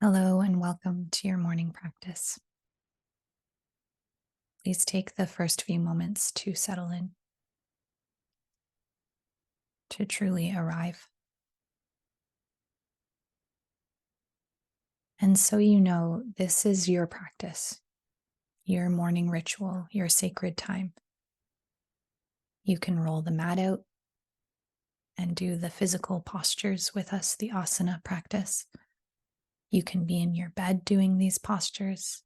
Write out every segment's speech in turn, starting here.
Hello and welcome to your morning practice. Please take the first few moments to settle in, to truly arrive. And so you know, this is your practice, your morning ritual, your sacred time. You can roll the mat out and do the physical postures with us, the asana practice. You can be in your bed doing these postures,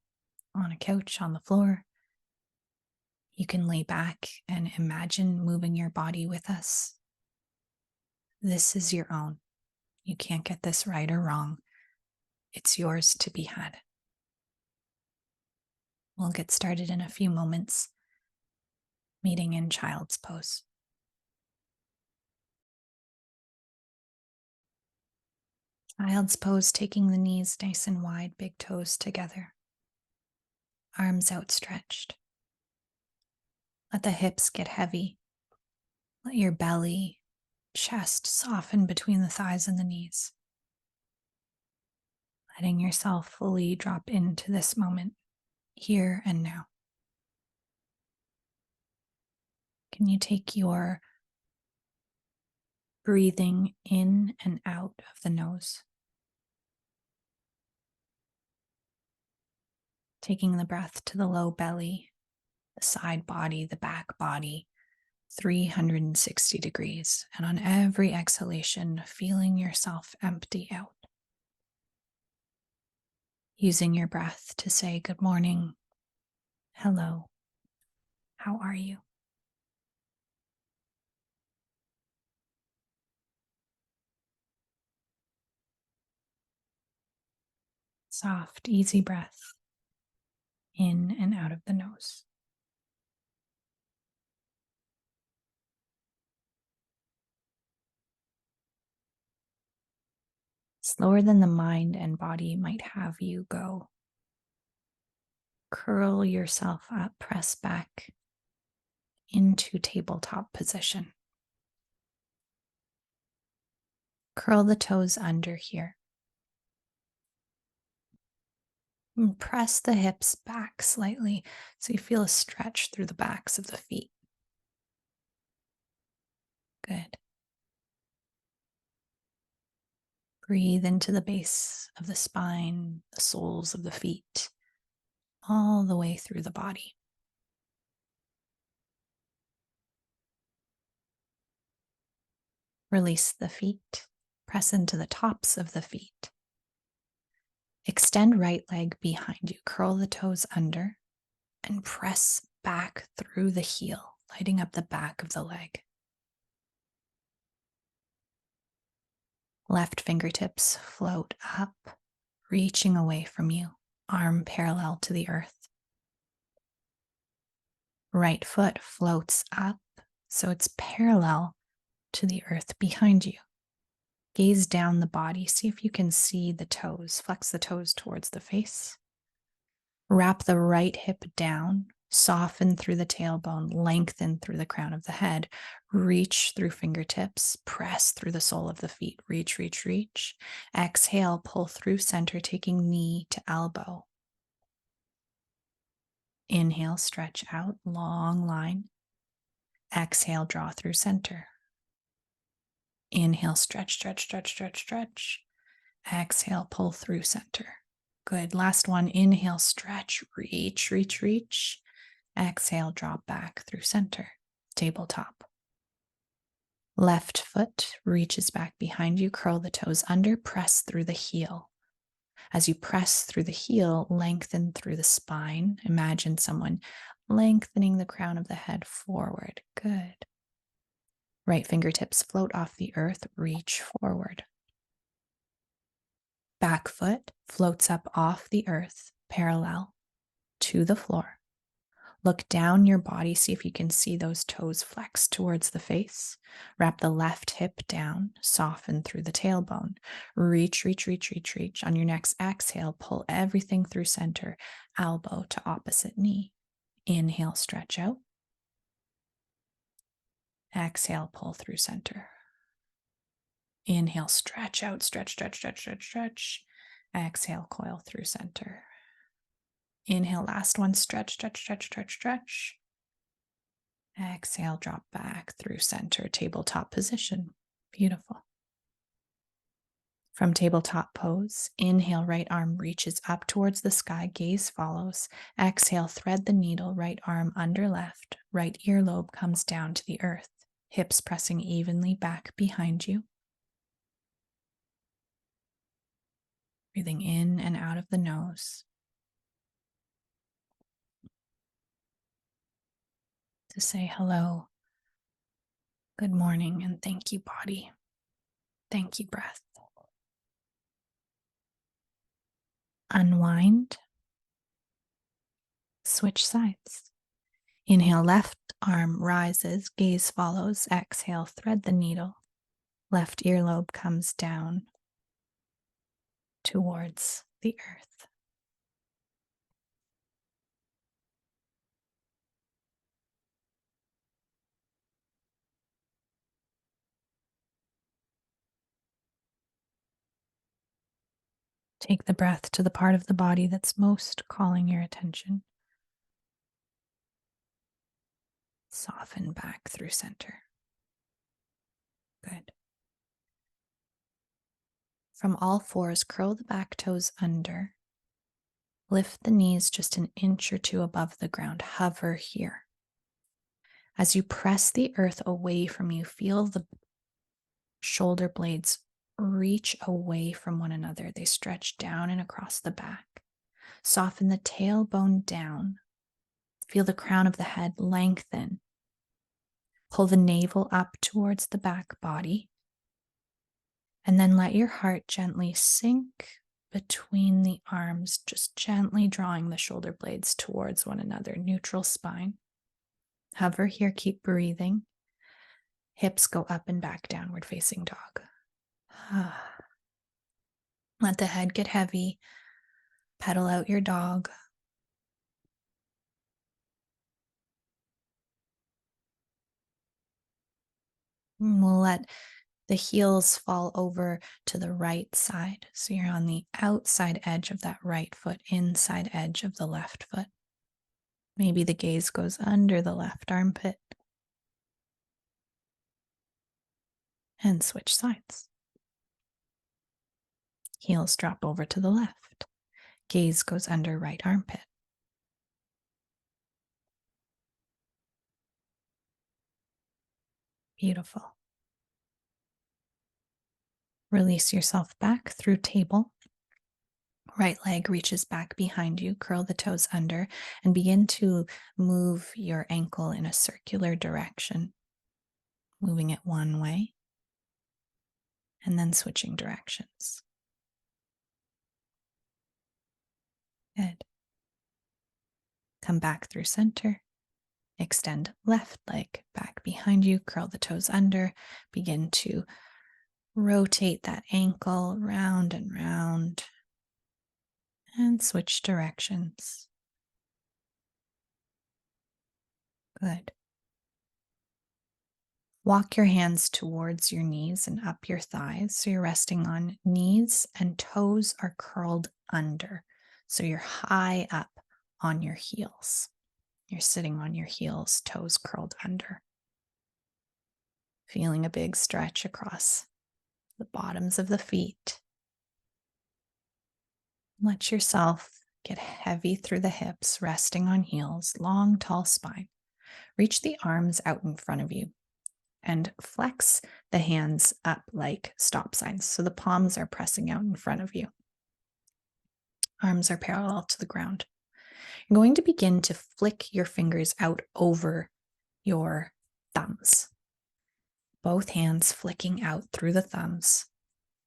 on a couch, on the floor. You can lay back and imagine moving your body with us. This is your own. You can't get this right or wrong. It's yours to be had. We'll get started in a few moments, meeting in child's pose. Child's pose, taking the knees nice and wide, big toes together, arms outstretched. Let the hips get heavy. Let your belly, chest soften between the thighs and the knees. Letting yourself fully drop into this moment, here and now. Can you take your breathing in and out of the nose? Taking the breath to the low belly, the side body, the back body, 360 degrees. And on every exhalation, feeling yourself empty out. Using your breath to say good morning, hello, how are you? Soft, easy breath in and out of the nose. Slower than the mind and body might have you go. Curl yourself up, press back into tabletop position. Curl the toes under here. And press the hips back slightly so you feel a stretch through the backs of the feet. Good. Breathe into the base of the spine, the soles of the feet, all the way through the body. Release the feet, press into the tops of the feet. Extend right leg behind you, curl the toes under, and press back through the heel, lighting up the back of the leg. Left fingertips float up, reaching away from you, arm parallel to the earth. Right foot floats up, so it's parallel to the earth behind you. Gaze down the body, see if you can see the toes. Flex the toes towards the face. Wrap the right hip down, soften through the tailbone, lengthen through the crown of the head. Reach through fingertips, press through the sole of the feet. Reach, reach, reach. Exhale, pull through center, taking knee to elbow. Inhale, stretch out, long line. Exhale, draw through center. Inhale, stretch, stretch, stretch, stretch, stretch. Exhale, pull through center. Good. Last one. Inhale, stretch, reach, reach, reach. Exhale, drop back through center. Tabletop. Left foot reaches back behind you. Curl the toes under. Press through the heel. As you press through the heel, lengthen through the spine. Imagine someone lengthening the crown of the head forward. Good. Right fingertips float off the earth. Reach forward. Back foot floats up off the earth, parallel to the floor. Look down your body, see if you can see those toes flex towards the face. Wrap the left hip down, soften through the tailbone. Reach, reach, reach, reach, reach. On your next exhale, pull everything through center, elbow to opposite knee. Inhale, stretch out. Exhale, pull through center. Inhale, stretch out, stretch, stretch, stretch, stretch, stretch. Exhale, coil through center. Inhale, last one, stretch, stretch, stretch, stretch, stretch. Exhale, drop back through center, tabletop position. Beautiful. From tabletop pose, inhale, right arm reaches up towards the sky, gaze follows. Exhale, thread the needle, right arm under left, right earlobe comes down to the earth, hips pressing evenly back behind you. Breathing in and out of the nose. To say hello, good morning, and thank you, body. Thank you, breath. Unwind. Switch sides. Inhale, left arm rises, gaze follows. Exhale, thread the needle. Left earlobe comes down towards the earth. Take the breath to the part of the body that's most calling your attention. Soften back through center. Good. From all fours, curl the back toes under. Lift the knees just an inch or two above the ground. Hover here. As you press the earth away from you, feel the shoulder blades reach away from one another. They stretch down and across the back. Soften the tailbone down. Feel the crown of the head lengthen. Pull the navel up towards the back body. And then let your heart gently sink between the arms, just gently drawing the shoulder blades towards one another. Neutral spine. Hover here, keep breathing. Hips go up and back, downward facing dog. Let the head get heavy. Pedal out your dog. And we'll let the heels fall over to the right side. So you're on the outside edge of that right foot, inside edge of the left foot. Maybe the gaze goes under the left armpit. And switch sides. Heels drop over to the left. Gaze goes under right armpit. Beautiful. Release yourself back through table. Right leg reaches back behind you. Curl the toes under and begin to move your ankle in a circular direction. Moving it one way and then switching directions. Good. Come back through center. Extend left leg back behind you. Curl the toes under. Begin to rotate that ankle round and round. And switch directions. Good. Walk your hands towards your knees and up your thighs. So you're resting on knees and toes are curled under. So you're high up on your heels. You're sitting on your heels, toes curled under. Feeling a big stretch across the bottoms of the feet. Let yourself get heavy through the hips, resting on heels, long, tall spine. Reach the arms out in front of you and flex the hands up like stop signs. So the palms are pressing out in front of you. Arms are parallel to the ground. You're going to begin to flick your fingers out over your thumbs. Both hands flicking out through the thumbs,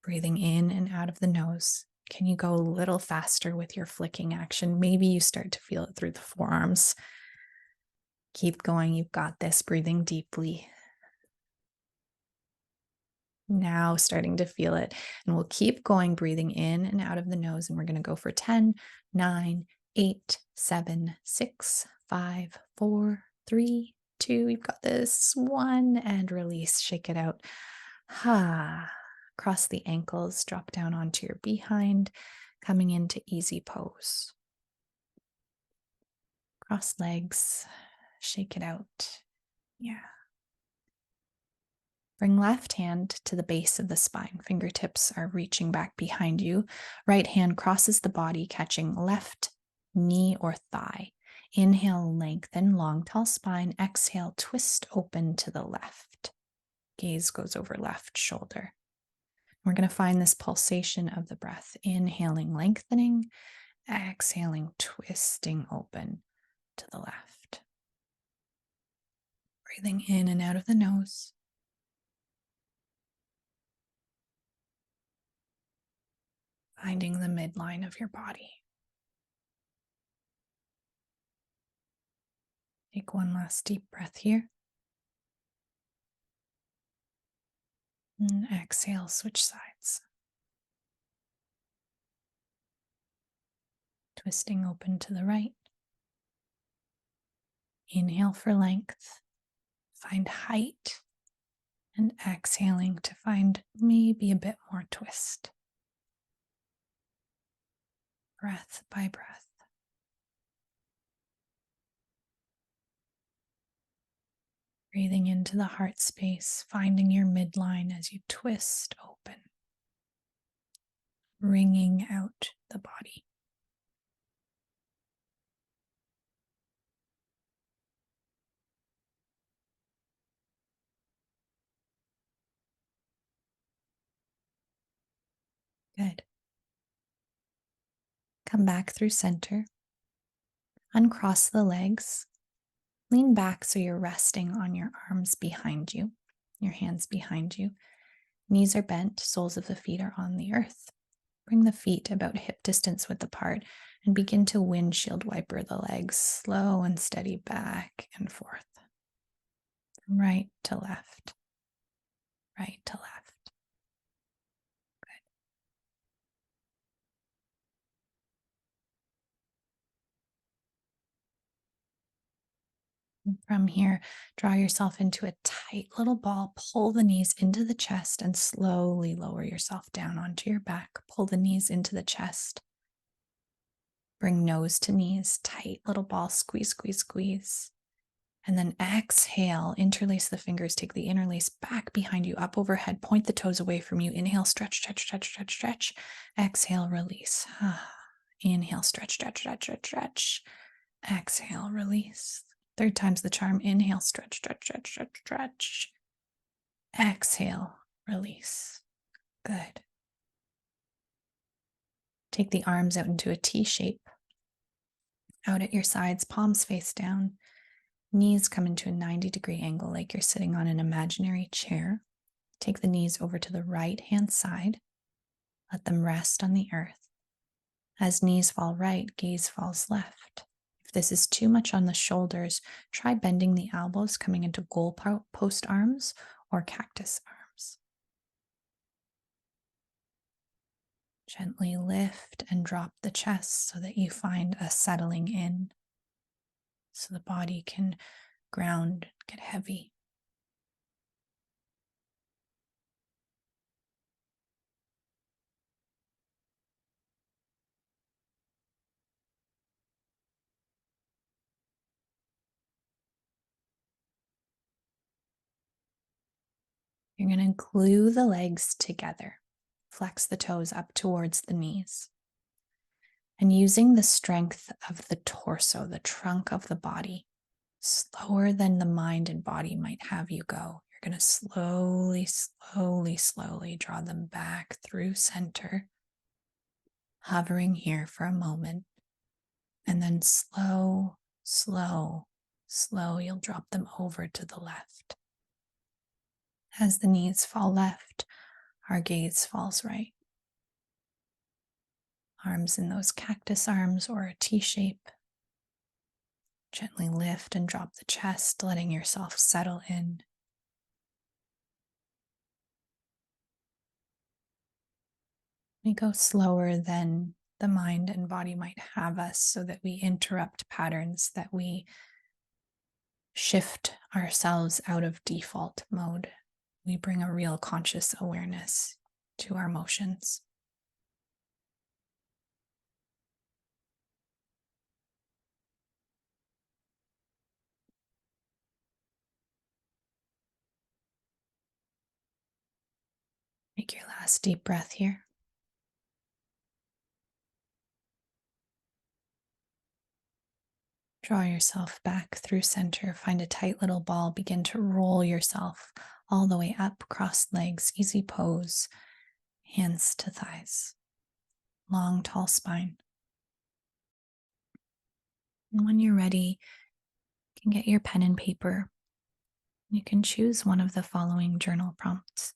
breathing in and out of the nose. Can you go a little faster with your flicking action? Maybe you start to feel it through the forearms. Keep going. You've got this. Breathing deeply. Now starting to feel it. And we'll keep going, breathing in and out of the nose. And we're going to go for 10, 9, 8, 7, 6, 5, 4, 3, 2. You've got this. 1 and release. Shake it out. Cross the ankles, drop down onto your behind, coming into easy pose. Cross legs, shake it out. Yeah. Bring left hand to the base of the spine. Fingertips are reaching back behind you. Right hand crosses the body, catching left knee or thigh. Inhale, lengthen, long, tall spine. Exhale, twist open to the left. Gaze goes over left shoulder. We're going to find this pulsation of the breath. Inhaling, lengthening. Exhaling, twisting open to the left. Breathing in and out of the nose. Finding the midline of your body. Take one last deep breath here. And exhale, switch sides. Twisting open to the right. Inhale for length. Find height. And exhaling to find maybe a bit more twist. Breath by breath. Breathing into the heart space, finding your midline as you twist open. Wringing out the body. Good. Come back through center. Uncross the legs. Lean back so you're resting on your arms behind you, your hands behind you. Knees are bent, soles of the feet are on the earth. Bring the feet about hip distance width apart and begin to windshield wiper the legs, slow and steady back and forth. From right to left, right to left. From here, draw yourself into a tight little ball. Pull the knees into the chest and slowly lower yourself down onto your back. Pull the knees into the chest. Bring nose to knees, tight little ball, squeeze, squeeze, squeeze. And then exhale, interlace the fingers, take the interlace back behind you, up overhead, point the toes away from you. Inhale, stretch, stretch, stretch, stretch, stretch. Exhale, release. Inhale, stretch, stretch, stretch, stretch, stretch. Exhale, release. Third time's the charm. Inhale, stretch, stretch, stretch, stretch, stretch. Exhale, release. Good. Take the arms out into a T shape. Out at your sides, palms face down. Knees come into a 90-degree angle like you're sitting on an imaginary chair. Take the knees over to the right-hand side. Let them rest on the earth. As knees fall right, gaze falls left. If this is too much on the shoulders, try bending the elbows, coming into goalpost arms or cactus arms. Gently lift and drop the chest so that you find a settling in, so the body can ground, get heavy. You're going to glue the legs together. Flex the toes up towards the knees. And using the strength of the torso, the trunk of the body, slower than the mind and body might have you go, you're going to slowly, slowly, slowly draw them back through center, hovering here for a moment. And then slow, slow, slow, you'll drop them over to the left. As the knees fall left, our gaze falls right. Arms in those cactus arms or a T shape. Gently lift and drop the chest, letting yourself settle in. We go slower than the mind and body might have us so that we interrupt patterns, that we shift ourselves out of default mode. We bring a real conscious awareness to our emotions. Take your last deep breath here. Draw yourself back through center. Find a tight little ball. Begin to roll yourself all the way up, crossed legs, easy pose, hands to thighs, long, tall spine. And when you're ready, you can get your pen and paper. You can choose one of the following journal prompts.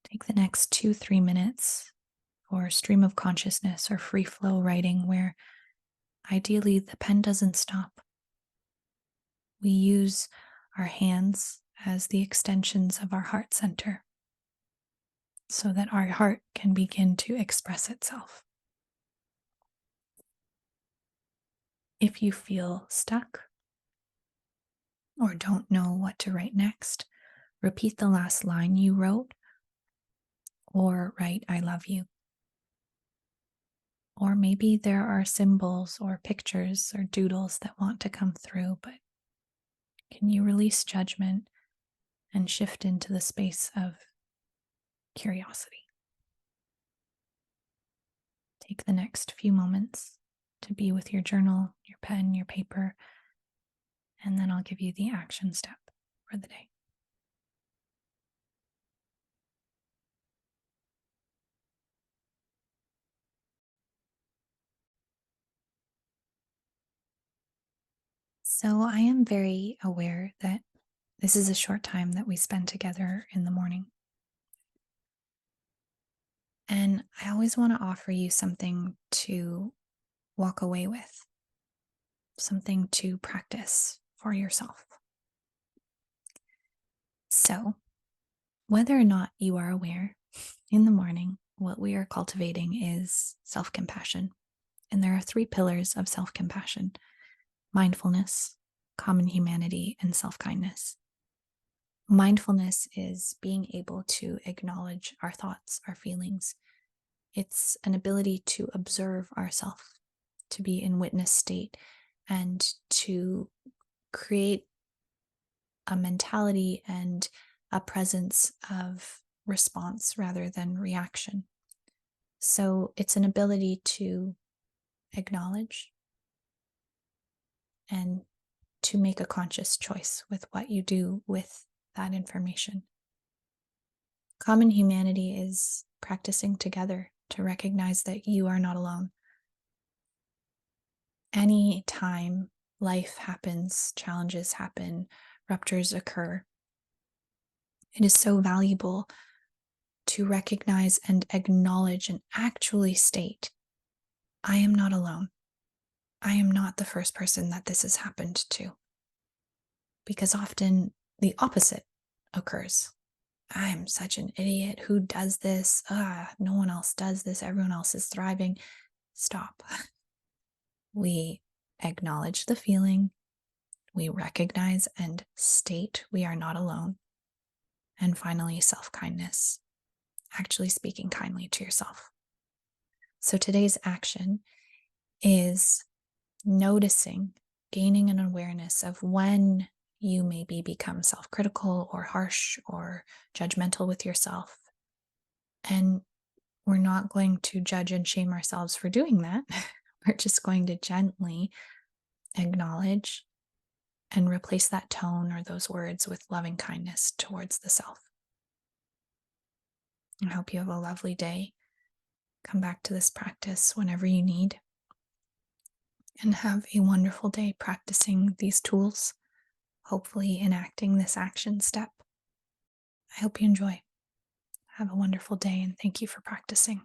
Take the next 2-3 minutes for stream of consciousness or free flow writing where ideally the pen doesn't stop. We use our hands as the extensions of our heart center so that our heart can begin to express itself. If you feel stuck or don't know what to write next, repeat the last line you wrote or write "I love you." Or maybe there are symbols or pictures or doodles that want to come through, but can you release judgment and shift into the space of curiosity? Take the next few moments to be with your journal, your pen, your paper, and then I'll give you the action step for the day. So I am very aware that this is a short time that we spend together in the morning. And I always want to offer you something to walk away with, something to practice for yourself. So, whether or not you are aware, in the morning, what we are cultivating is self compassion. And there are 3 pillars of self compassion: mindfulness, common humanity, and self kindness. Mindfulness is being able to acknowledge our thoughts, our feelings. It's an ability to observe ourselves, to be in witness state, and to create a mentality and a presence of response rather than reaction. So it's an ability to acknowledge and to make a conscious choice with what you do with that information. Common humanity is practicing together to recognize that you are not alone. Any time life happens, challenges happen, ruptures occur, it is so valuable to recognize and acknowledge and actually state, I am not alone. I am not the first person that this has happened to. Because often the opposite occurs. I'm such an idiot. Who does this? No one else does this. Everyone else is thriving. Stop. We acknowledge the feeling. We recognize and state we are not alone. And finally, self-kindness, actually speaking kindly to yourself. So today's action is noticing, gaining an awareness of when you maybe become self-critical or harsh or judgmental with yourself. And we're not going to judge and shame ourselves for doing that. We're just going to gently acknowledge and replace that tone or those words with loving kindness towards the self. I hope you have a lovely day. Come back to this practice whenever you need. And have a wonderful day practicing these tools, hopefully enacting this action step. I hope you enjoy. Have a wonderful day and thank you for practicing.